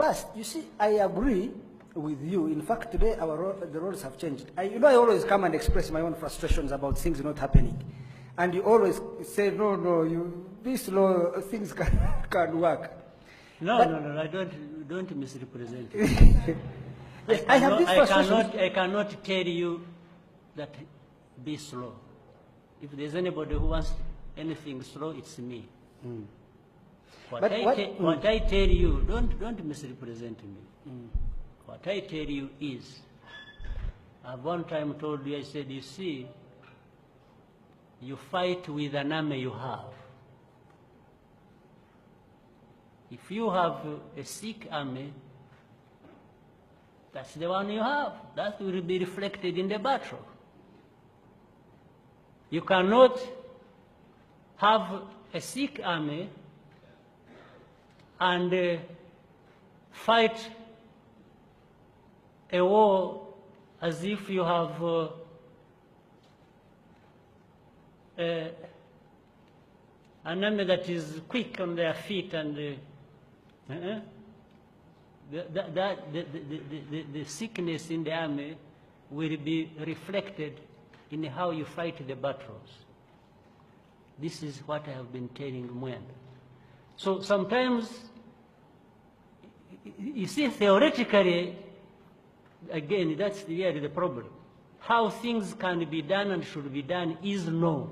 Plus, you see, I agree with you. In fact, today the roles have changed. I always come and express my own frustrations about things not happening. And you always say, no, you be slow, things can work. No, I don't misrepresent you. Yes, I cannot tell you that be slow. If there's anybody who wants anything slow, it's me. Mm. What I tell you, don't misrepresent me. Mm. What I tell you is, I've one time told you, I said, you see, you fight with an army you have. If you have a sick army, that's the one you have. That will be reflected in the battle. You cannot have a sick army and fight a war as if you have an army that is quick on their feet and the sickness in the army will be reflected in how you fight the battles. This is what I have been telling Mwenda. So sometimes, you see, theoretically, again, that's really the problem. How things can be done and should be done is known.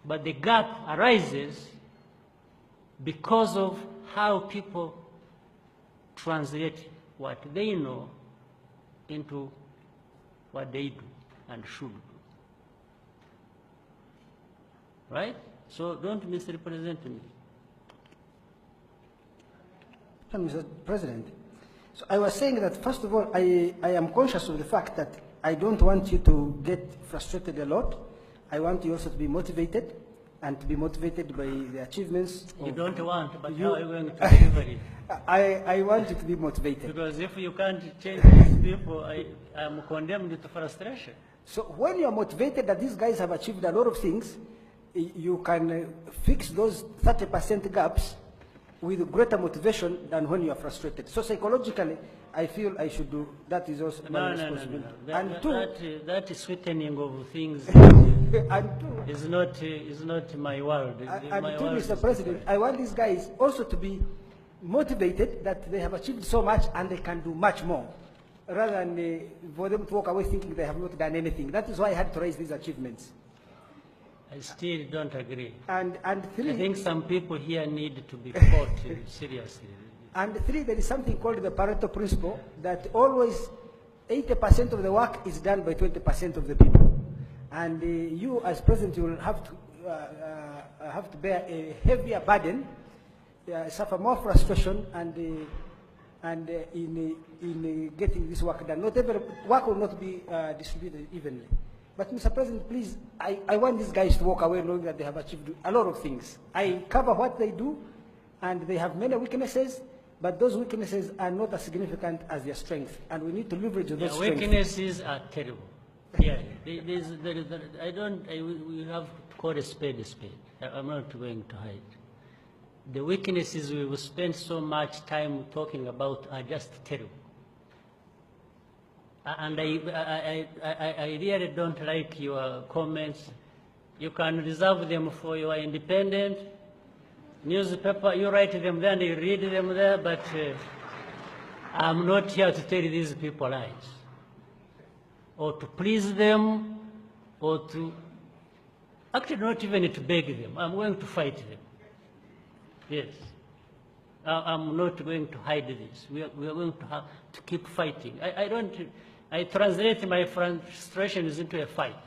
But the gap arises because of how people translate what they know into what they do and should do. Right? So don't misrepresent me. Mr. President, so I was saying that, first of all, I am conscious of the fact that I don't want you to get frustrated a lot. I want you also to be motivated, and to be motivated by the achievements. You don't want, but how are you going to deliver it? I want you to be motivated. Because if you can't change these people, I am condemned to frustration. So when you are motivated that these guys have achieved a lot of things, you can fix those 30% gaps with greater motivation than when you are frustrated. So psychologically, I feel I should do, that is also my responsibility. No. That sweetening of things is not my world. And two, Mr. President, I want these guys also to be motivated that they have achieved so much and they can do much more, rather than for them to walk away thinking they have not done anything. That is why I had to raise these achievements. I still don't agree. And three, I think some people here need to be fought seriously. And three, there is something called the Pareto principle, that always 80% of the work is done by 20% of the people. And you, as president, you will have to bear a heavier burden, suffer more frustration, and in getting this work done. Not every work will not be distributed evenly. But Mr. President, please, I want these guys to walk away knowing that they have achieved a lot of things. I cover what they do, and they have many weaknesses, but those weaknesses are not as significant as their strengths, and we need to leverage those strengths. Weaknesses are terrible. Yeah, we have to call a spade a spade. I'm not going to hide. The weaknesses we will spend so much time talking about are just terrible. And I really don't like your comments. You can reserve them for your independent newspaper. You write them there and you read them there, but I'm not here to tell these people lies, or to please them, or to, actually not even to beg them. I'm going to fight them. Yes. I'm not going to hide this. We are going to have to keep fighting. I translate my frustrations into a fight.